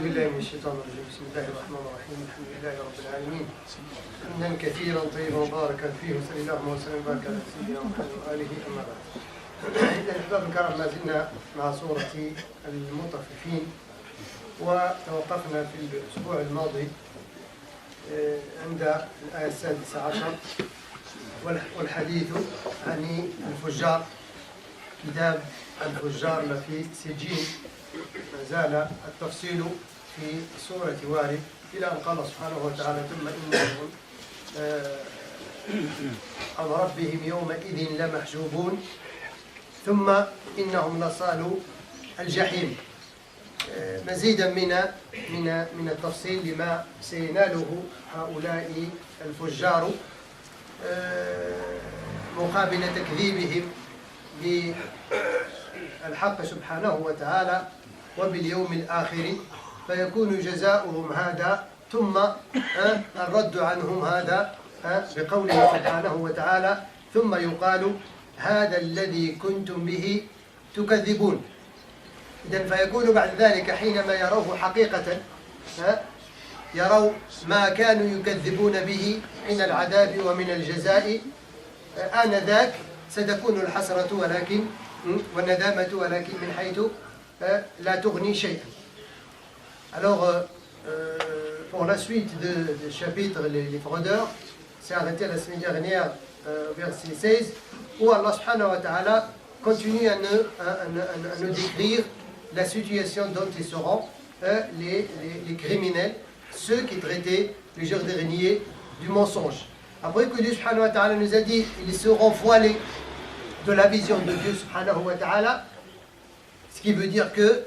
بالله من الشيطان الرجيم. بسم الله الرحمن الرحيم. الحمد لله رب العالمين حمدا كثيرا طيبا مباركا فيه، وصلى الله وسلم وبارك على سيدنا محمد واله. اما بعد، اذا احباب الكرام، ما زلنا مع سوره المطففين، وتوقفنا في الاسبوع الماضي عند الايه السادسه عشر، والحديث عن الفجار، كتاب الفجار في سجين. ما زال التفصيل في سورة وارد إلى أن قال سبحانه وتعالى: ثم إنهم عن ربهم يومئذ لمحجوبون ثم إنهم لصالوا الجحيم. مزيدا من التفصيل لما سيناله هؤلاء الفجار مقابل تكذيبهم بالحق سبحانه وتعالى وباليوم الآخر، فيكون جزاؤهم هذا، ثم الرد عنهم هذا بقوله سبحانه وتعالى: ثم يقال هذا الذي كنتم به تكذبون. إذن فيكون بعد ذلك حينما يروه حقيقة، يروا ما كانوا يكذبون به من العذاب ومن الجزاء، آنذاك ستكون الحسرة ولكن والندامة، ولكن من حيث لا تغني شيئا. Alors, pour la suite du chapitre, les fraudeurs, c'est arrêté la semaine dernière, verset 16, où Allah subhanahu wa ta'ala continue à nous décrire la situation dont ils seront les criminels, ceux qui traitaient le jour dernier du mensonge. Après que Dieu subhanahu wa ta'ala nous a dit ils seront voilés de la vision de Dieu subhanahu wa ta'ala, ce qui veut dire que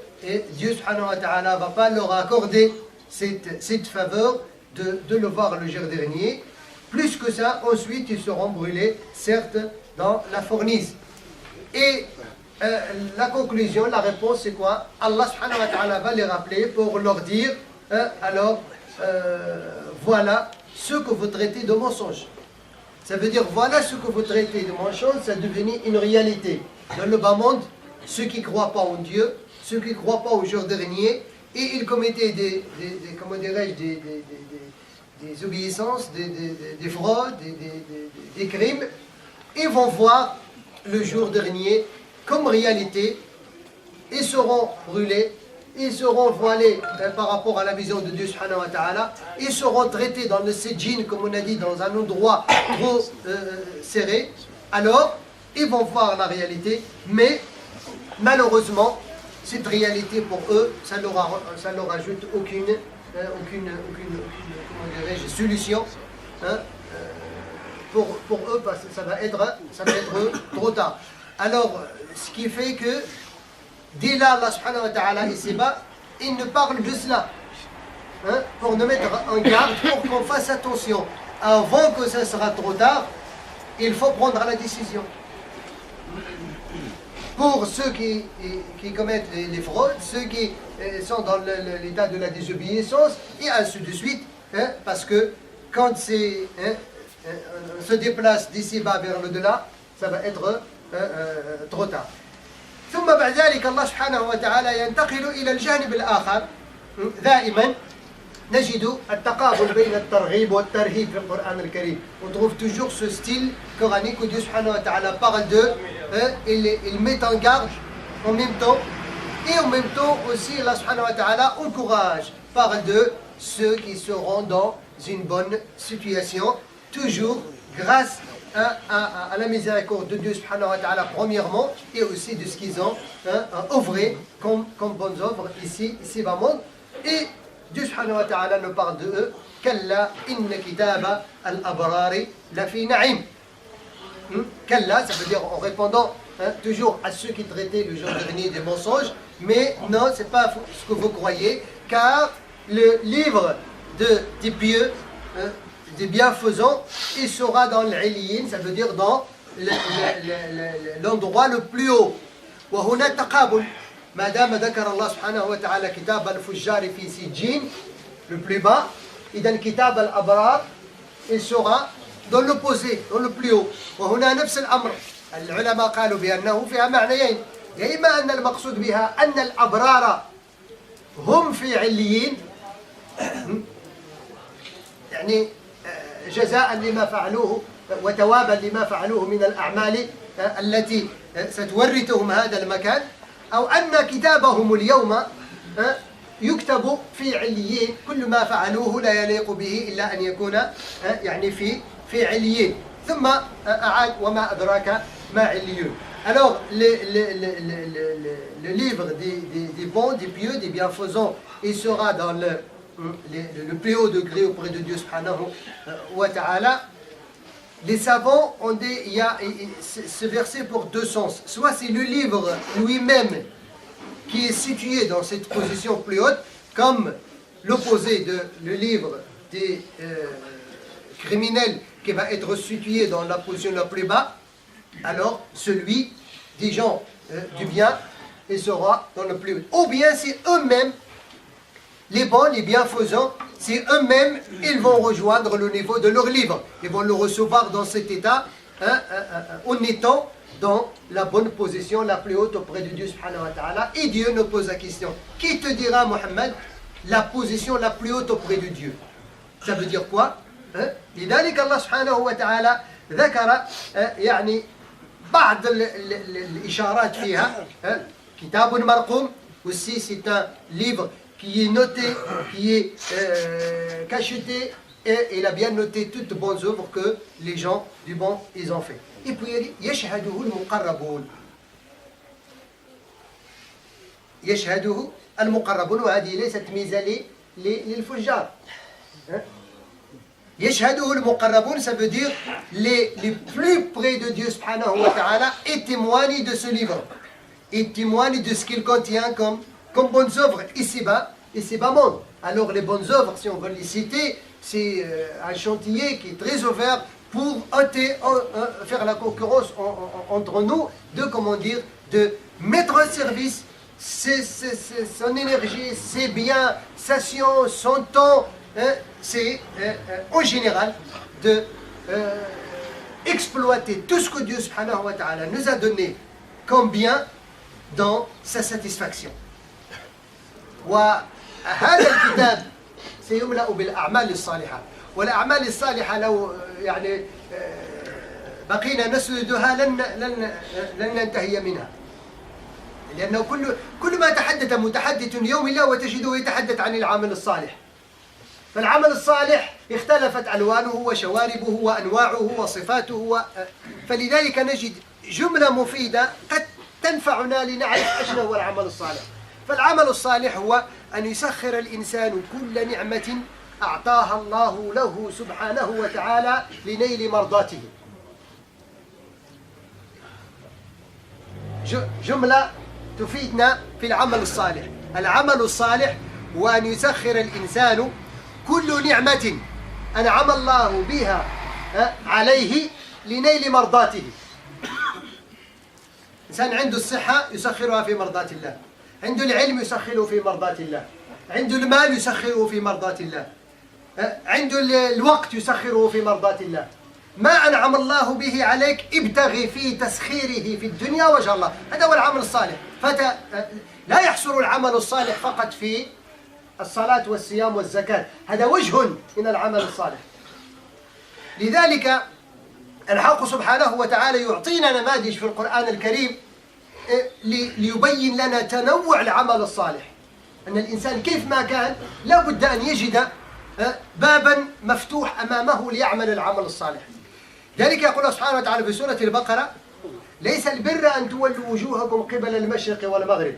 Dieu subhanahu wa ta'ala ne va pas leur accorder cette faveur de le voir le jour dernier. Plus que ça, ensuite ils seront brûlés, certes, dans la fournaise. Et la conclusion, la réponse, c'est quoi? Allah subhanahu wa ta'ala va les rappeler pour leur dire alors voilà ce que vous traitez de mensonge. Ça veut dire voilà ce que vous traitez de mensonge, ça devenu une réalité. Dans le bas monde, ceux qui ne croient pas en Dieu, ceux qui ne croient pas au jour dernier, et ils commettaient des obéissances, des fraudes, des crimes, ils vont voir le jour dernier comme réalité, ils seront brûlés, ils seront voilés par rapport à la vision de Dieu subhanahu wa ta'ala, ils seront traités dans le sijin, comme on a dit, dans un endroit trop serré. Alors, ils vont voir la réalité, mais malheureusement, cette réalité pour eux, ça leur ajoute aucune solution pour eux, parce que ça va être trop tard. Alors, ce qui fait que dès là, Allah subhanahu wa ta'ala ici-bas, il nous parle de cela, pour nous mettre en garde, pour qu'on fasse attention. Avant que ça sera trop tard, il faut prendre la décision. Pour ceux qui commettent les fraudes, ceux qui sont dans l'état de la désobéissance, et ainsi de suite, parce que quand on se déplace d'ici-bas vers le delà, ça va être trop tard. ثم بعد ذلك الله سبحانه وتعالى ينتقل إلى الجانب الآخر. دائما نجد التقابل بين الترغيب والترهيب في القرآن الكريم. On trouve toujours ce style coranique où Dieu subhanahu wa ta'ala parle d'eux, il met en garde en même temps, et en même temps aussi Allah subhanahu wa ta'ala encourage, parle de ceux qui seront dans une bonne situation, toujours grâce à la miséricorde de Dieu subhanahu wa ta'ala premièrement, et aussi de ce qu'ils ont œuvré comme bonnes œuvres ici-bas monde. Et Dieu subhanahu wa ta'ala nous parle de eux: Kalla inna kitaba al-abrari la fi na'im. Kalla, ça veut dire en répondant toujours à ceux qui traitaient le jour dernier des mensonges, mais non, c'est pas ce que vous croyez, car le livre des pieux, des bienfaisants, il sera dans l'iliyin, ça veut dire dans l'endroit le plus haut. وهنا تقابل ما دام ذكر الله سبحانه وتعالى كتاب الفجار في سجين le plus bas, إذن كتاب الأبرار il sera dans l'opposé, dans le plus haut. وهنا نفس الأمر. العلماء قالوا بأنه فيها معنيين: يا إما أن المقصود بها أن الأبرار هم في عليين، يعني جزاء لما فعلوه وتوابا لما فعلوه من الأعمال التي ستورثهم هذا المكان، أو أن كتابهم اليوم يكتب في عليين، كل ما فعلوه لا يليق به إلا أن يكون يعني في عليين. ثم أعاد وما أدراك ما عليون. Alors, le livre des bons, des pieux, des bienfaisants, il sera dans le plus haut degré auprès de Dieu subhanahu wa ta'ala. Les savants ont dit, il y a ce verset pour deux sens. Soit c'est le livre lui-même qui est situé dans cette position plus haute, comme l'opposé de le livre des criminels qui va être situé dans la position la plus bas. Alors celui des gens du bien, il sera dans le plus haut. Ou bien c'est eux-mêmes, les bons, les bienfaisants, c'est eux-mêmes, ils vont rejoindre le niveau de leur livre. Ils vont le recevoir dans cet état, en étant dans la bonne position la plus haute auprès de Dieu subhanahu wa ta'ala. Et Dieu nous pose la question, qui te dira, Mohammed, la position la plus haute auprès de Dieu? Ça veut dire quoi? لذلك الله سبحانه وتعالى ذكر يعني بعض الإشارات فيها. كتاب مرقوم aussi c'est un livre qui est noté, qui est cacheté, et il a bien noté toutes les bonnes œuvres que les gens du bon ils ont fait. Et puis يشهده المقربون. يشهده المقربون وهذه ليست ميزة للفجار. يشهده المقربون, ça veut dire les plus près de Dieu subhanahu wa ta'ala, et témoignent de ce livre, et témoignent de ce qu'il contient comme bonnes œuvres ici-bas monde. Alors les bonnes œuvres, si on veut les citer, c'est un chantier qui est très ouvert pour faire la concurrence entre nous, de mettre en service son énergie, ses biens, sa science, son temps, c'est en général de exploiter tout ce que Dieu subhanahu wa ta'ala nous a donné comme bien dans sa satisfaction. وهذا الكتاب سيملأ بالأعمال الصالحة، والأعمال الصالحة لو يعني بقينا نسردها لن ننتهي منها، لأنه كل ما تحدث متحدث يوم الله وتجده يتحدث عن العمل الصالح. فالعمل الصالح اختلفت ألوانه وشواربه وأنواعه وصفاته، فلذلك نجد جملة مفيدة قد تنفعنا لنعرف أين هو العمل الصالح. فالعمل الصالح هو أن يسخر الإنسان كل نعمة أعطاها الله له سبحانه وتعالى لنيل مرضاته. جملة تفيدنا في العمل الصالح. العمل الصالح هو أن يسخر الإنسان كل نعمة أنعم الله بها عليه لنيل مرضاته. إنسان عنده الصحة يسخرها في مرضاة الله، عنده العلم يسخره في مرضاة الله، عنده المال يسخره في مرضاة الله، عنده الوقت يسخره في مرضاة الله. ما أنعم الله به عليك ابتغي في تسخيره في الدنيا وجه الله. هذا هو العمل الصالح. لا يحصر العمل الصالح فقط في الصلاة والصيام والزكاة، هذا وجه من العمل الصالح. لذلك الحق سبحانه وتعالى يعطينا نماذج في القرآن الكريم ليبين لنا تنوع العمل الصالح، أن الإنسان كيف ما كان لا بد أن يجد بابا مفتوح أمامه ليعمل العمل الصالح. ذلك يقول الله سبحانه وتعالى في سورة البقرة: ليس البر أن تولوا وجوهكم قبل المشرق والمغرب.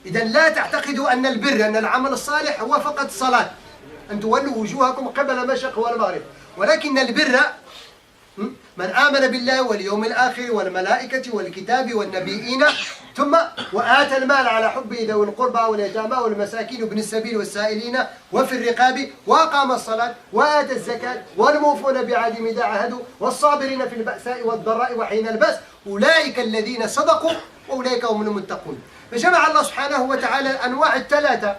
إذا لا تعتقدوا أن البر، أن العمل الصالح هو فقط الصلاة، أن تولوا وجوهكم قبل المشرق والمغرب، ولكن البر من آمن بالله واليوم الآخر والملائكة والكتاب والنبيين ثم وآتى المال على حبه ذوي القربى واليتامى والمساكين وابن السبيل والسائلين وفي الرقاب وأقام الصلاة وآتى الزكاة والموفون بعهدهم إذا عاهدوا والصابرين في البأساء والضراء وحين البأس أولئك الذين صدقوا وأولئك هم المتقون. فجمع الله سبحانه وتعالى الأنواع الثلاثة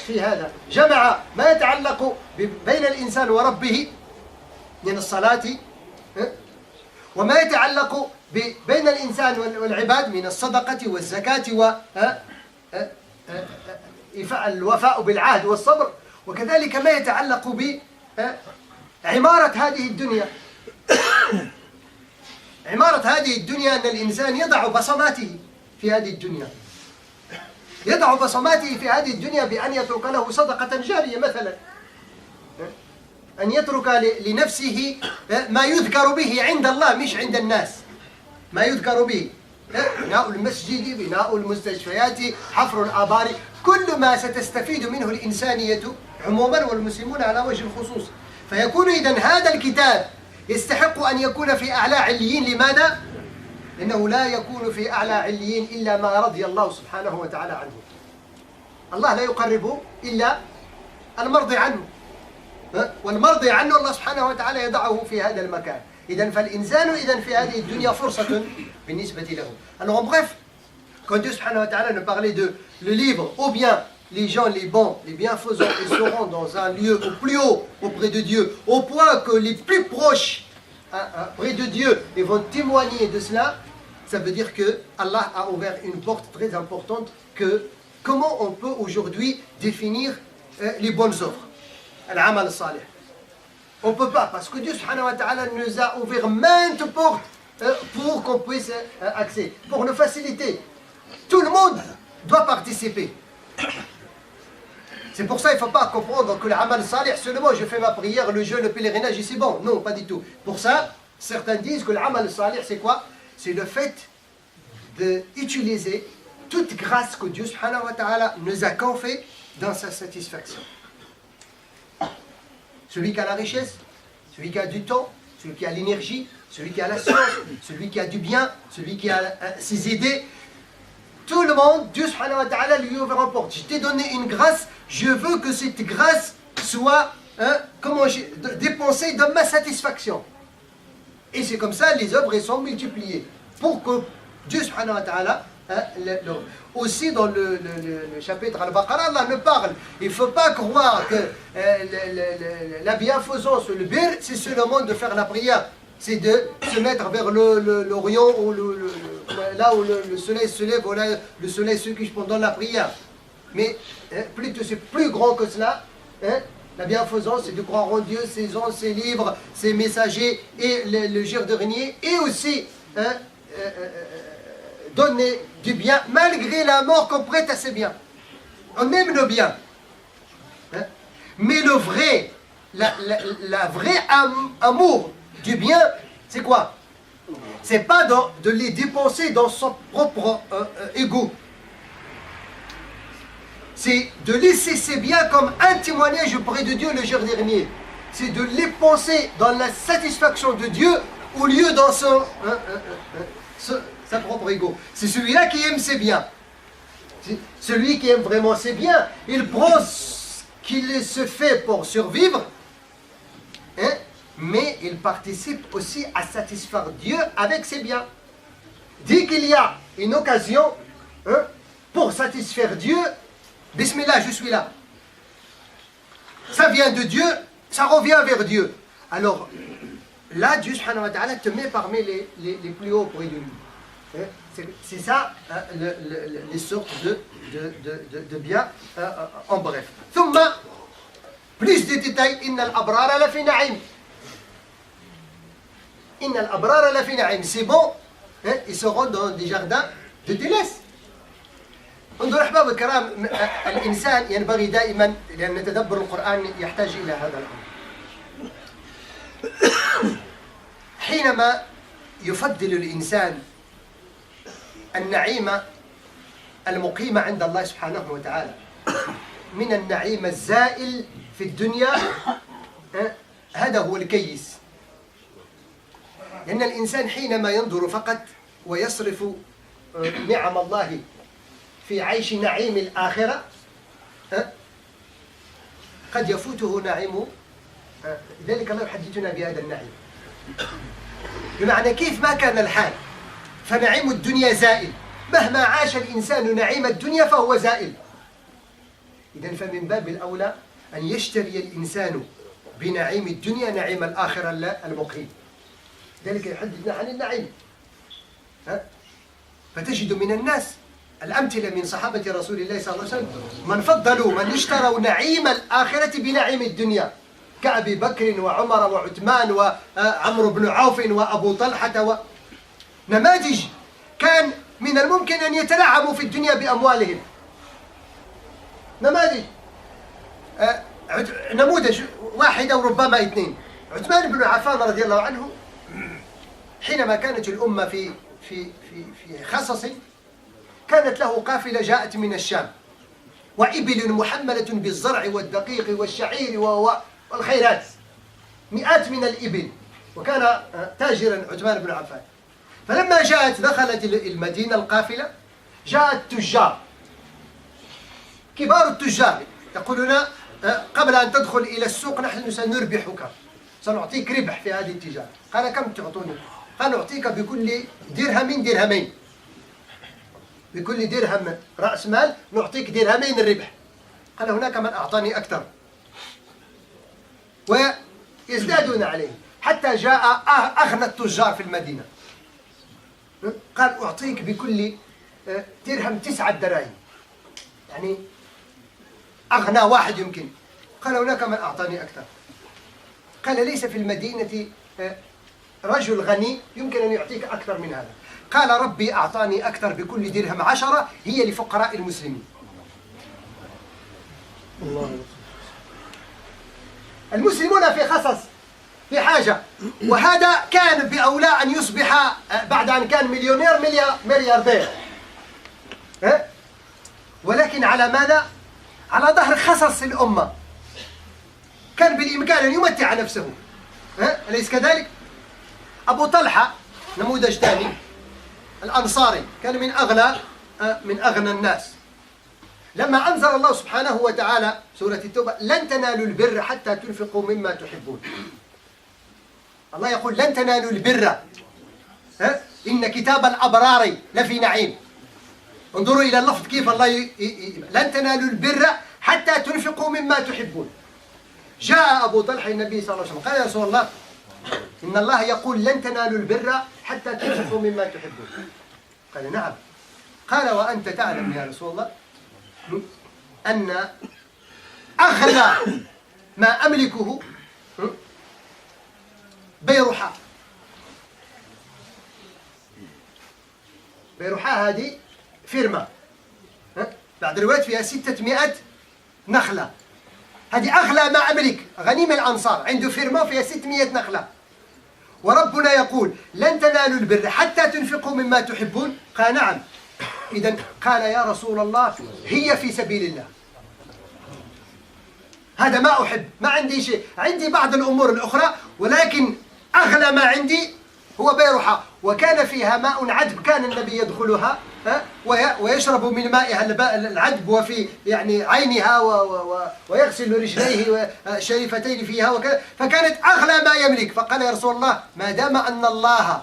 في هذا، جمع ما يتعلق بين الإنسان وربه من الصلاة، وما يتعلق بين الإنسان والعباد من الصدقة والزكاة الوفاء بالعهد والصبر، وكذلك ما يتعلق بعمارة هذه الدنيا. عمارة هذه الدنيا أن الإنسان يضع بصماته في هذه الدنيا، يضع بصماته في هذه الدنيا بأن يترك له صدقة جارية مثلا، أن يترك لنفسه ما يذكر به عند الله مش عند الناس، ما يذكر به بناء المسجد، بناء المستشفيات، حفر الآبار، كل ما ستستفيد منه الإنسانية عموما والمسلمون على وجه الخصوص. فيكون إذن هذا الكتاب يستحق أن يكون في أعلى عليين. لماذا؟ لأنه لا يكون في أعلى عليين إلا ما رضي الله سبحانه وتعالى عنه. الله لا يقرب إلا المرضي عنه، والمرضي عنه الله سبحانه وتعالى يضعه في هذا المكان. إذن فالإنسان إذن في هذه الدنيا فرصة بالنسبة له. Alors en bref, quand Dieu subhanahu wa ta'ala nous parlait de le livre, ou bien les gens, les bons, les bienfaisants, ils seront dans un lieu au plus haut auprès de Dieu, au point que les plus proches près de Dieu ils vont témoigner de cela. Ça veut dire que Allah a ouvert une porte très importante. Que comment on peut aujourd'hui définir les bonnes œuvres, al-amal salih? On ne peut pas, parce que Dieu subhanahu wa ta'ala nous a ouvert maintes portes pour qu'on puisse accéder, pour nous faciliter. Tout le monde doit participer. C'est pour ça qu'il ne faut pas comprendre que l'amal salih, seulement je fais ma prière, le jeûne, le pèlerinage, et c'est bon. Non, pas du tout. Pour ça, certains disent que l'amal salih, c'est quoi? C'est le fait d'utiliser toute grâce que Dieu subhanahu wa ta'ala nous a confiée dans sa satisfaction. Celui qui a la richesse, celui qui a du temps, celui qui a l'énergie, celui qui a la science, celui qui a du bien, celui qui a ses idées, tout le monde, Dieu subhanahu wa ta'ala lui ouvre une porte. Je t'ai donné une grâce, je veux que cette grâce soit dépensée dans ma satisfaction. Et c'est comme ça, les œuvres sont multipliées. Pour que Dieu subhanahu wa ta'ala, aussi dans le chapitre Al-Baqarah, Allah nous parle. Il ne faut pas croire que la bienfaisance, le bir, c'est seulement de faire la prière. C'est de se mettre vers l'Orient, ou là où le soleil se lève, ou là le soleil se couche pendant la prière. Mais plutôt c'est plus grand que cela. La bienfaisance, c'est de croire en Dieu, ses anges, ses livres, ses messagers et le jour dernier, et aussi donner du bien malgré la mort qu'on prête à ses biens. On aime le bien, mais le vrai, la vraie amour du bien, c'est quoi? C'est pas de les dépenser dans son propre ego. C'est de laisser ses biens comme un témoignage auprès de Dieu le jour dernier. C'est de les penser dans la satisfaction de Dieu au lieu dans sa propre ego. C'est celui-là qui aime ses biens. Celui qui aime vraiment ses biens, il prend ce qu'il se fait pour survivre, mais il participe aussi à satisfaire Dieu avec ses biens. Dès qu'il y a une occasion pour satisfaire Dieu, Bismillah, je suis là. Ça vient de Dieu, ça revient vers Dieu. Alors, là, Dieu subhanahu wa ta'ala te met parmi les plus hauts auprès de lui. C'est ça, les sortes de biens, en bref. ثم, plus de détails, إن الأبرار لفي نعيم. إن الأبرار لفي نعيم. C'est bon, ils seront dans des jardins de délices. انظر احباب الكرام، الانسان ينبغي دائما، لان تدبر القران يحتاج الى هذا الامر. حينما يفضل الانسان النعيم المقيم عند الله سبحانه وتعالى من النعيم الزائل في الدنيا، هذا هو الكيس. لان الانسان حينما ينظر فقط ويصرف نعم الله في عيش نعيم الآخرة، قد يفوته نعيم، لذلك الله يحدثنا بهذا النعيم. بمعنى كيف ما كان الحال فنعيم الدنيا زائل، مهما عاش الإنسان نعيم الدنيا فهو زائل. إذن فمن باب الأولى أن يشتري الإنسان بنعيم الدنيا نعيم الآخرة المقيم. ذلك يحدثنا عن النعيم. فتجد من الناس الأمثلة من صحابة رسول الله صلى الله عليه وسلم من فضلوا من اشتروا نعيم الآخرة بنعيم الدنيا كأبي بكر وعمر وعثمان وعمرو بن عوف وأبو طلحة نماذج كان من الممكن أن يتنعموا في الدنيا بأموالهم. نماذج نموذج واحد أو ربما اثنين. عثمان بن عفان رضي الله عنه حينما كانت الأمة في خصص كانت له قافلة جاءت من الشام وإبل محملة بالزرع والدقيق والشعير والخيرات، مئات من الإبل، وكان تاجرا عثمان بن عفان. فلما دخلت المدينة القافلة جاء التجار كبار التجار يقولون قبل أن تدخل إلى السوق نحن سنربحك، سنعطيك ربح في هذه التجارة. قال كم تعطوني؟ قال نعطيك بكل درهم درهمين، بكل درهم رأس مال نعطيك درهمين الربح. قال هناك من أعطاني أكثر، ويزدادون عليه حتى جاء أغنى التجار في المدينة قال أعطيك بكل درهم 9 دراهم، يعني أغنى واحد يمكن. قال هناك من أعطاني أكثر. قال ليس في المدينة رجل غني يمكن أن يعطيك أكثر من هذا. قال ربي أعطاني أكثر بكل درهم 10 هي لفقراء المسلمين. المسلمون في خصص في حاجة، وهذا كان بأولى أن يصبح بعد أن كان مليونير ملياردير، ولكن على ماذا؟ على ظهر خصص الأمة. كان بالإمكان أن يمتع نفسه، أليس كذلك؟ أبو طلحة نموذج ثاني الأنصاري كان من أغنى الناس. لما أنزل الله سبحانه وتعالى سورة التوبة لن تنالوا البر حتى تنفقوا مما تحبون، الله يقول لن تنالوا البر إن كتاب الأبرار لفي نعيم. انظروا إلى اللفظ كيف الله لن تنالوا البر حتى تنفقوا مما تحبون. جاء أبو طلحة النبي صلى الله عليه وسلم قال يا رسول الله إن الله يقول لن تنالوا البر حتى تنفقوا مما تحبون. قال نعم. قال وأنت تعلم يا رسول الله أن أغلى ما أملكه بيرحاء. بيرحاء هذه فيرما بعد الروايات فيها 600 نخلة، هذه أغلى ما أملك. غني من الأنصار عنده فيرما فيها 600 نخلة، وربنا يقول لن تنالوا البر حتى تنفقوا مما تحبون. قال نعم. إذن قال يا رسول الله هي في سبيل الله، هذا ما أحب، ما عندي شيء، عندي بعض الأمور الأخرى، ولكن أغلى ما عندي هو بيرحاء، وكان فيها ماء عذب كان النبي يدخلها ويشرب من مائها العذب وفي يعني عينها ويغسل رجليه الشريفتين فيها وكذا، فكانت أغلى ما يملك. فقال يا رسول الله ما دام أن الله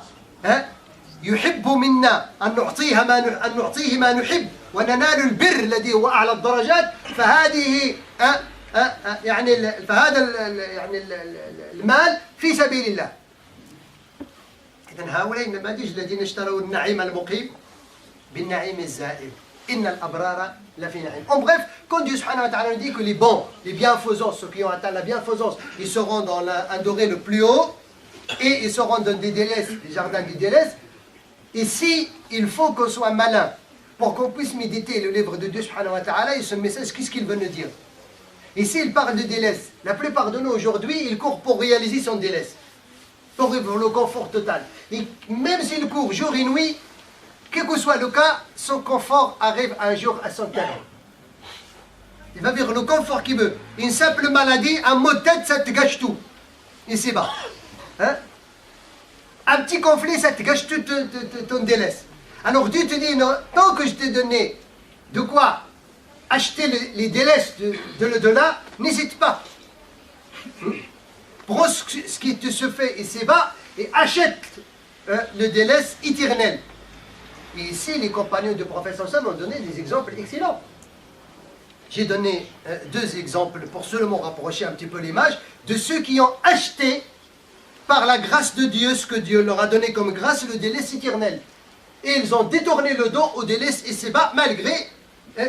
يحب منا أن نعطيه ما نحب وننال البر الذي هو أعلى الدرجات، فهذه فهذا المال في سبيل الله. إذن هؤلاء النماذج الذين اشتروا النعيم المقيم بالنعيم الزائل. إن الأبرار لفي نعيم. En bref, quand Dieu subhanahu wa ta'ala nous dit que les bons, les bienfaisants, ceux qui ont atteint la bienfaisance, ils seront dans un degré le plus haut et ils seront dans des délices, des jardins des délices. Ici, il faut qu'on soit malin pour qu'on puisse méditer le livre de Dieu subhanahu wa ta'ala et ce message, qu'est-ce qu'il veut nous dire. Ici, il parle de délices. La plupart de nous aujourd'hui, ils courent pour réaliser son délice, pour vivre le confort total. Et même s'il court jour et nuit, quel que soit le cas, son confort arrive un jour à son terme. Il va vivre le confort qu'il veut. Une simple maladie, un mot de tête, ça te gâche tout. Ici-bas. Un petit conflit, ça te gâche tout ton délaisse. Alors Dieu te dit, non, tant que je t'ai donné de quoi acheter les délaisses de l'au-delà, n'hésite pas. Prends ce qui te se fait ici-bas et achète le délaisse éternel. Et ici, les compagnons du prophète sallallahu alayhi wa sallam ont donné des exemples excellents. J'ai donné 2 exemples pour seulement rapprocher un petit peu l'image de ceux qui ont acheté par la grâce de Dieu ce que Dieu leur a donné comme grâce, le délaisse éternel. et ils ont détourné le dos au délice ici-bas, malgré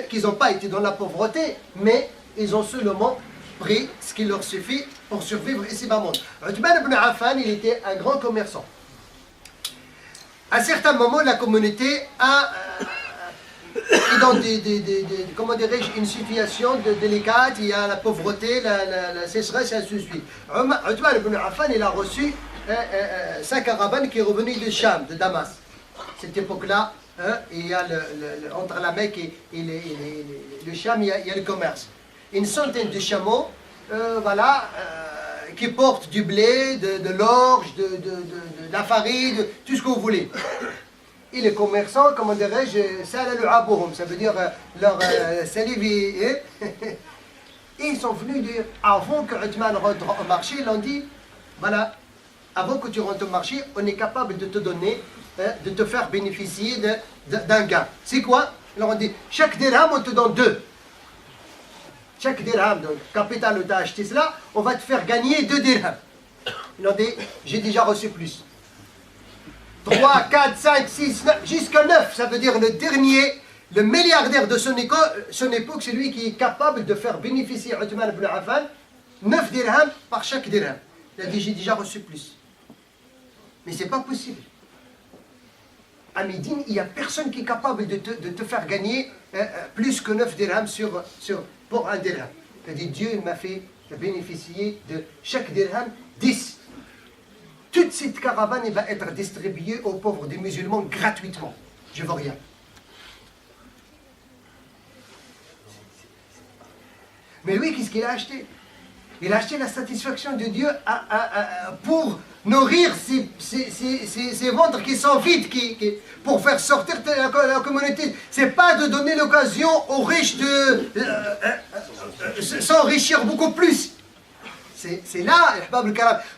qu'ils n'ont pas été dans la pauvreté, mais ils ont seulement pris ce qui leur suffit pour survivre ici-bas. Uthman ibn Affan, il était un grand commerçant. À un certain moment, la communauté est dans comment dirais-je, une situation délicate. Il y a la pauvreté, la sécheresse et ainsi de suite. Uthman ibn Affan, il a reçu sa caravane qui est revenue de Cham, de Damas. Cette époque-là, il y a entre la Mecque et le Cham, il y a le commerce. Une centaine de chameaux, qui portent du blé, de l'orge, de la farine, de tout ce que vous voulez. Et les commerçants, comment dirais-je, ça veut dire leur salive. Et ils sont venus dire, avant que Uthman rentre au marché, ils ont dit, voilà, avant que tu rentres au marché, on est capable de te donner, de te faire bénéficier d'un gain. C'est quoi? Ils ont dit, chaque dirham, on te donne 2. Chaque dirham, donc capital où tu as acheté cela, on va te faire gagner 2 dirhams. Ils ont dit, j'ai déjà reçu plus. 3, 4, 5, 6, 9, jusqu'à 9, ça veut dire le dernier, le milliardaire de son époque, c'est lui qui est capable de faire bénéficier Uthman ibn Affan 9 dirhams par chaque dirham. Il a dit, j'ai déjà reçu plus. Mais ce n'est pas possible. À Médine, il n'y a personne qui est capable de te faire gagner plus que 9 dirhams pour un dirham. Il a dit, Dieu m'a fait bénéficier de chaque dirham 10. Toute cette caravane va être distribuée aux pauvres des musulmans gratuitement. Je ne veux rien. Mais lui, qu'est-ce qu'il a acheté? Il a acheté la satisfaction de Dieu pour nourrir ces ventres qui sont vides, pour faire sortir la communauté. Ce n'est pas de donner l'occasion aux riches de s'enrichir beaucoup plus. C'est là,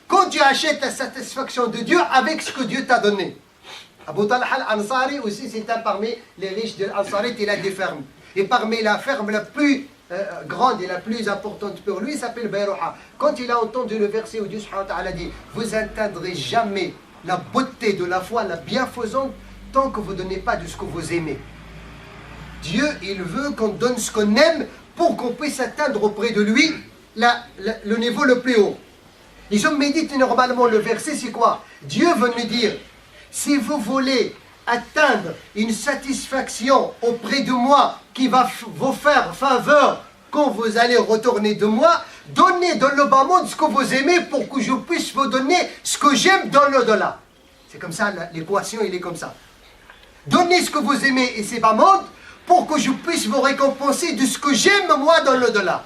quand tu achètes la satisfaction de Dieu avec ce que Dieu t'a donné. Abu Talha al-Ansari aussi, c'est un parmi les riches de l'Ansari, il a des fermes. Et parmi la ferme la plus grande et la plus importante pour lui, il s'appelle Bayrouha. Quand il a entendu le verset où Dieu subhanahu wa ta'ala dit « Vous n'atteindrez jamais la beauté de la foi, la bienfaisance, tant que vous ne donnez pas de ce que vous aimez. » Dieu, il veut qu'on donne ce qu'on aime pour qu'on puisse atteindre auprès de lui le niveau le plus haut. Les hommes méditent normalement le verset, c'est quoi? Dieu veut nous dire, si vous voulez atteindre une satisfaction auprès de moi qui va vous faire faveur quand vous allez retourner de moi, donnez dans le bas monde ce que vous aimez pour que je puisse vous donner ce que j'aime dans l'au-delà. C'est comme ça, l'équation, il est comme ça. Donnez ce que vous aimez et c'est bas monde pour que je puisse vous récompenser de ce que j'aime moi dans l'au-delà.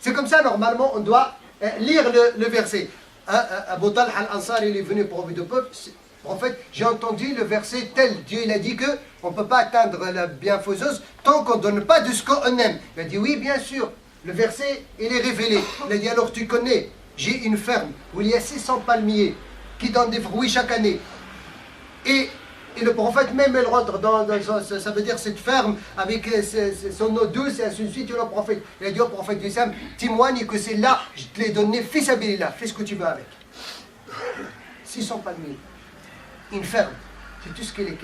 C'est comme ça, normalement, on doit lire le verset. Abu Talha al-Ansari, il est venu pour le peuple. En fait, j'ai entendu le verset tel. Dieu, il a dit qu'on ne peut pas atteindre la bienfaiseuse tant qu'on ne donne pas de ce qu'on aime. Il a dit, oui, bien sûr. Le verset, il est révélé. Il a dit, alors tu connais, j'ai une ferme où il y a 600 palmiers qui donnent des fruits chaque année. Et le prophète même, il rentre dans ça veut dire cette ferme avec son eau douce et ainsi de suite. Le prophète, il a dit au prophète du Islam, témoigne que c'est là, je te l'ai donné, fils Abilillah, fais ce que tu veux avec. 600 palmiers. Une ferme, c'est tout ce qu'il est.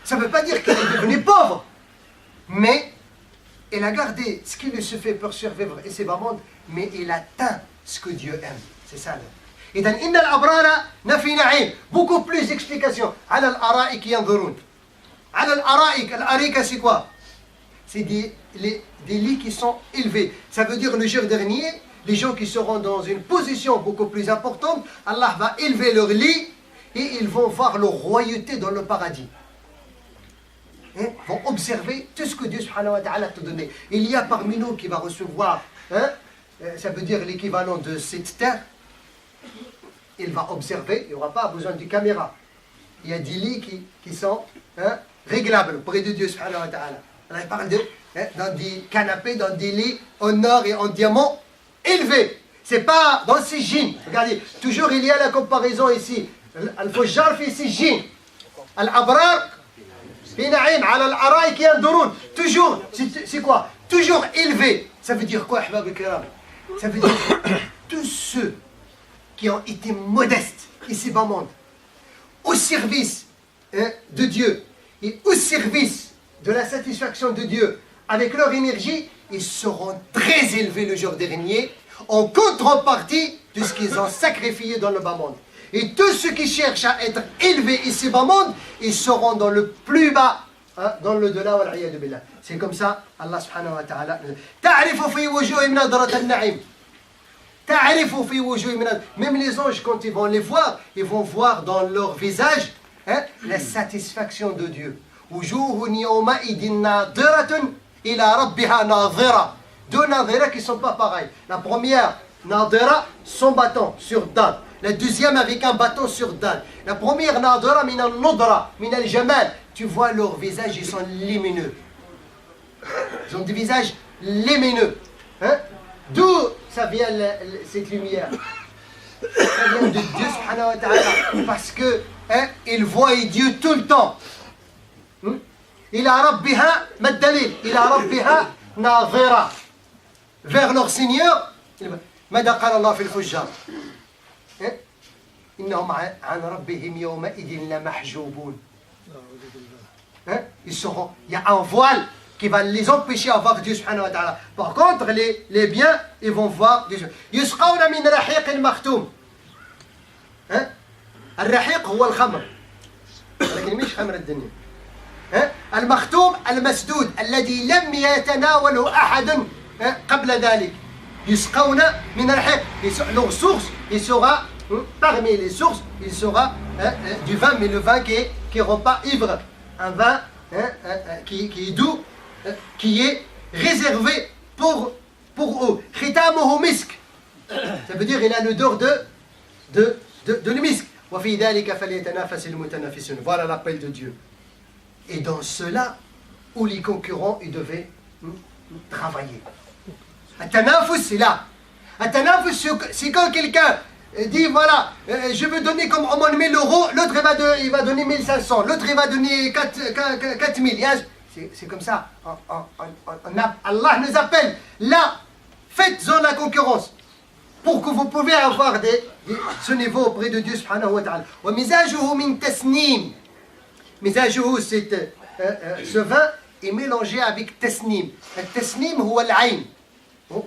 Ça ne veut pas dire qu'il est devenu pauvre, mais il a gardé ce qui lui se fait pour survivre et c'est bas monde, mais il atteint ce que Dieu aime. C'est ça. إذن إن الأبرار نفي نعيم. Beaucoup plus d'explications. على الأرائك ينظرون. على الأرائك, الأريكة c'est quoi? C'est des lits qui sont élevés. Ça veut dire le jour dernier, les gens qui seront dans une position beaucoup plus importante, Allah va élever leur lit et ils vont voir leur royauté dans le paradis. Ils vont observer tout ce que Dieu subhanahu wa ta'ala t'a donné. Il y a parmi nous qui va recevoir, ça veut dire l'équivalent de cette terre. Il va observer, il n'y aura pas besoin de caméra. Il y a des lits qui sont réglables auprès de Dieu subhanahu wa ta'ala. Allah parle dans des canapés, dans des lits en or et en diamant élevés. C'est pas dans ces jeans. Regardez, toujours il y a la comparaison ici. Al-Fujjar fi sijjin. Al-Abrar fi na'im. Ala al-Araik yandurun. Toujours, c'est quoi? Toujours élevé. Ça veut dire quoi, ahbab al-kiram? Ça veut dire tous ceux qui ont été modestes ici bas monde, au service de Dieu, et au service de la satisfaction de Dieu, avec leur énergie, ils seront très élevés le jour dernier, en contrepartie de ce qu'ils ont sacrifié dans le bas monde. Et tous ceux qui cherchent à être élevés ici bas monde, ils seront dans le plus bas, hein, dans le delà. C'est comme ça, Allah subhanahu wa ta'ala. Même les anges, quand ils vont les voir, ils vont voir dans leur visage, hein, la satisfaction de Dieu. Deux nadira qui ne sont pas pareils. La première, nadira, son bâton sur Dan. La deuxième avec un bâton sur Dan. La première, nadira, min al-nudra, min al-jamal. Tu vois leurs visages, ils sont lumineux. Ils ont des visages lumineux. Hein? D'où ça vient cette lumière? Ça vient de Dieu subhanahu wa ta'ala. Parce que hein, ils voient Dieu tout le temps. Il a rabbiha maddalil. Il a rabbiha nadira. Vers leur Seigneur. ماذا قال الله في الفجار؟ إنهم عن ربهم يومئذ لمحجوبون. Ils seront, il y a un voile qui va les empêcher à voir Dieu subhanahu wa ta'ala. Par contre, les biens, ils vont voir Dieu. يسقون من رحيق مختوم. الرحيق هو الخمر. لكن مش خمر الدنيا. المختوم المسدود الذي لم يتناوله أحد قبل ذلك. يسقون من رحيق. Leur source, il sera parmi les sources, il sera du vin, mais le vin qui ne rend pas ivre. Un vin qui est doux, qui est réservé pour eux. Khitamuhu misk. Ça veut dire il a l'odeur de l'misk. وفي ذلك فليتنافس المتنافسون. Voilà l'appel de Dieu. Et dans cela où les concurrents ils devaient travailler. At-tanafus, c'est là. At-tanafus, c'est quand quelqu'un dit voilà, je veux donner comme on met l'euro, l'autre il va donner 1500, l'autre il va donner 4000. C'est comme ça. Allah nous appelle là, faites-en la concurrence pour que vous pouvez avoir ce niveau auprès de Dieu subhanahu wa ta'ala. Wa mizajuhu min tasnim. Mizajuhu, c'est ce vin est mélangé avec tasnim. التسنيم هو العين.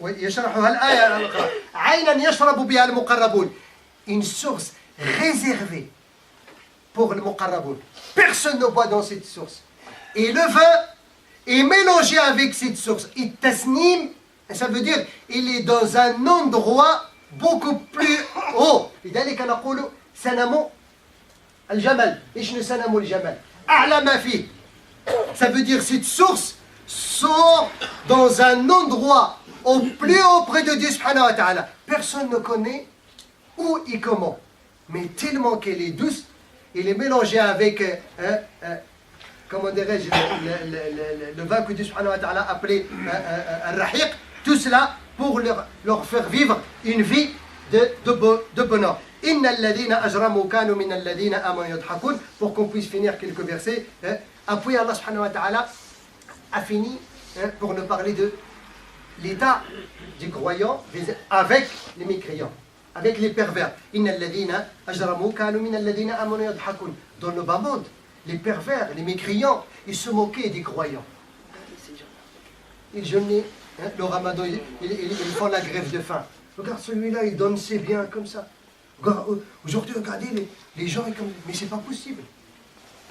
يشرحها الآية الأخرى. عينا يشرب بها المقربون. Une source réservée pour le muqarraboun. Personne ne boit dans cette source. Et le vin est mélangé avec cette source. Et tasnim, ça veut dire il est dans un endroit beaucoup plus haut. لذلك نقول سنم الجمل. إيش نسنم الجمل؟ أعلى ما فيه. Ça veut dire cette source sort dans un endroit au plus haut près de Dieu subhanahu wa ta'ala. Personne ne connaît où et comment. Mais tellement qu'elle est douce, elle est mélangée avec, comment dirais-je, le vin que Dieu subhanahu wa ta'ala a appelé al-rahiq. Tout cela pour leur faire vivre une vie de bonheur. Inna alladhina ajramu kanu min alladhina amanu yadhakun. Pour qu'on puisse finir quelques versets. Après Allah subhanahu wa ta'ala a fini pour nous parler de l'état du croyant avec les mécréants, avec les pervers. Inna alladhina ajramu kanu min alladhina amanu yadhakun. Dans le bas monde, les pervers, les mécréants, ils se moquaient des croyants. Ils jeûnaient le ramadan, ils font la grève de faim. Regarde celui-là, il donne ses biens comme ça. Aujourd'hui, regardez les gens, mais c'est pas possible.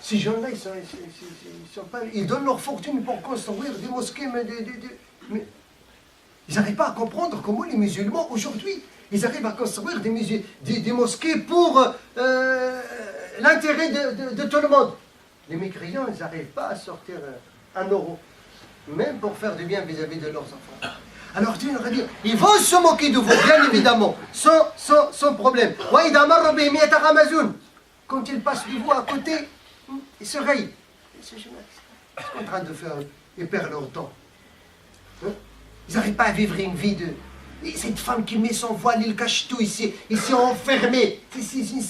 Ces gens-là, ils donnent leur fortune pour construire des mosquées, mais ils n'arrivent pas à comprendre comment les musulmans, aujourd'hui, ils arrivent à construire des mosquées pour l'intérêt de tout le monde. Les mécréants, ils n'arrivent pas à sortir 1 euro, même pour faire du bien vis-à-vis de leurs enfants. Alors Dieu leur a dit, ils vont se moquer de vous, bien évidemment, sans problème. Quand ils passent de vous à côté, ils se rayent. Ils sont en train de faire, ils perdent leur temps. Ils n'arrivent pas à vivre une vie de... Cette femme qui met son voile, il cache tout ici, ici enfermé. C'est un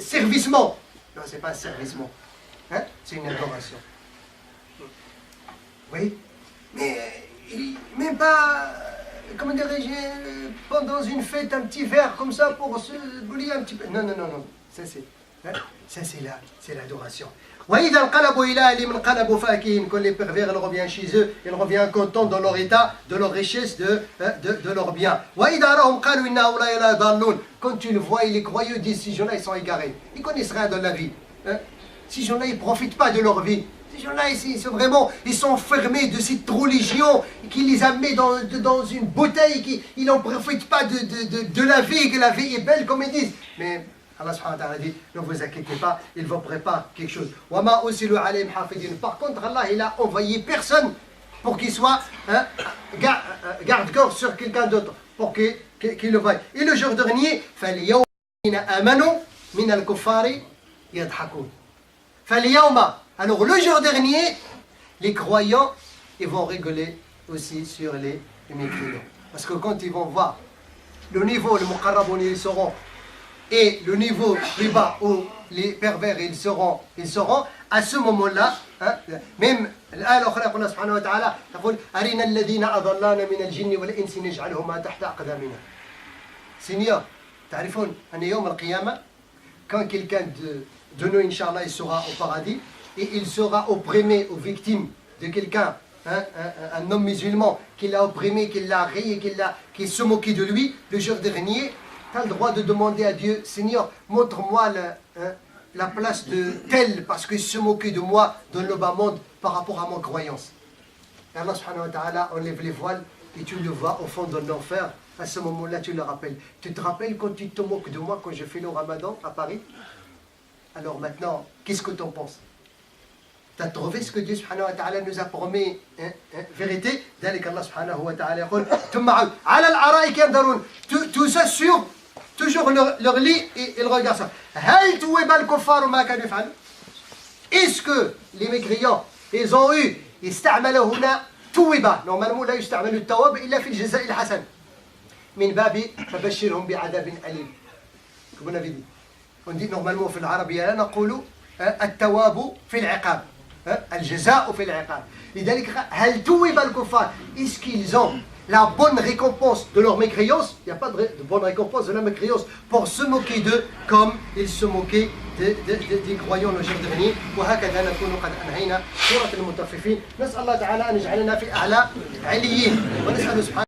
servicement. Non, c'est pas un servicement. C'est une adoration. Oui. Mais même pas, comment dirais-je, pendant une fête, un petit verre comme ça pour se bouillir un petit peu. Non. Ça, Ça c'est l'adoration. وإذا انقلبوا إلى أهلهم انقلبوا فاكهين. Quand les pervers ils reviennent chez eux, ils reviennent contents de leur état, de leur richesse, de leur bien. وإذا رأهم قالوا إن هؤلاء لضالون. Quand tu le vois, les croyants disent ces gens-là ils sont égarés. Ils connaissent rien dans la vie. Ces gens-là ils profitent pas de leur vie. Ces gens-là ils sont fermés de cette religion qui les a mis dans une bouteille, ils n'en profitent pas de la vie, que la vie est belle comme ils disent. Mais Allah subhanahu wa ta'ala dit, ne vous inquiétez pas, il vous prépare quelque chose. Par contre, Allah il a envoyé personne pour qu'il soit garde-corps sur quelqu'un d'autre, pour qu'il le voie. Et le jour dernier, alors le jour dernier, les croyants, ils vont rigoler aussi sur les mécréants. Parce que quand ils vont voir le niveau, le muqarraboun, ils seront, et le niveau plus bas où les pervers ils seront à ce moment-là, même الآية الأخرى يقول سبحانه وتعالى يقول أرنا الذين أضلانا من الجن والإنس نجعلهما تحت أقدامنا. Seigneur, تعرفون أن يوم القيامة quand quelqu'un de nous, Inch'Allah, il sera au paradis et il sera opprimé aux victimes de quelqu'un, un homme musulman qui l'a opprimé, qui l'a rayé, qui se moquait de lui, le jour dernier, tu as le droit de demander à Dieu, Seigneur, montre-moi la place de tel, parce qu'il se moquait de moi dans le bas monde par rapport à mon croyance. Et Allah subhanahu wa ta'ala enlève les voiles et tu le vois au fond de l'enfer. À ce moment-là, tu le rappelles. Tu te rappelles quand tu te moques de moi quand je fais le ramadan à Paris? Alors maintenant, qu'est-ce que tu en penses? Tu as trouvé ce que Dieu subhanahu wa ta'ala nous a promis, vérité? ذلك Allah subhanahu wa ta'ala يقول ثم على الأرائك ينظرون. Tout ça sur toujours leur lit et ils regardent ça. هل توب الكفار ما كانوا يفعلون? Est-ce que les mécréants, ils ont eu استعملوا هنا توبة؟ Normalement لا يستعمل التواب إلا في الجزاء الحسن. من باب فبشرهم بعذاب أليم. Comme on avait dit. On dit normalement في العربية لا نقول التواب في العقاب. الجزاء في العقاب. لذلك هل توب الكفار؟ Est-ce qu'ils ont la bonne récompense de leur mécréance? Il n'y a pas de bonne récompense de la mécréance pour se moquer d'eux comme ils se moquaient des croyants le jour dernier. وهكذا نكون قد أنهينا سورة المطففين. نسأل الله تعالى أن يجعلنا في أعلى عليين ونسأل سبحانه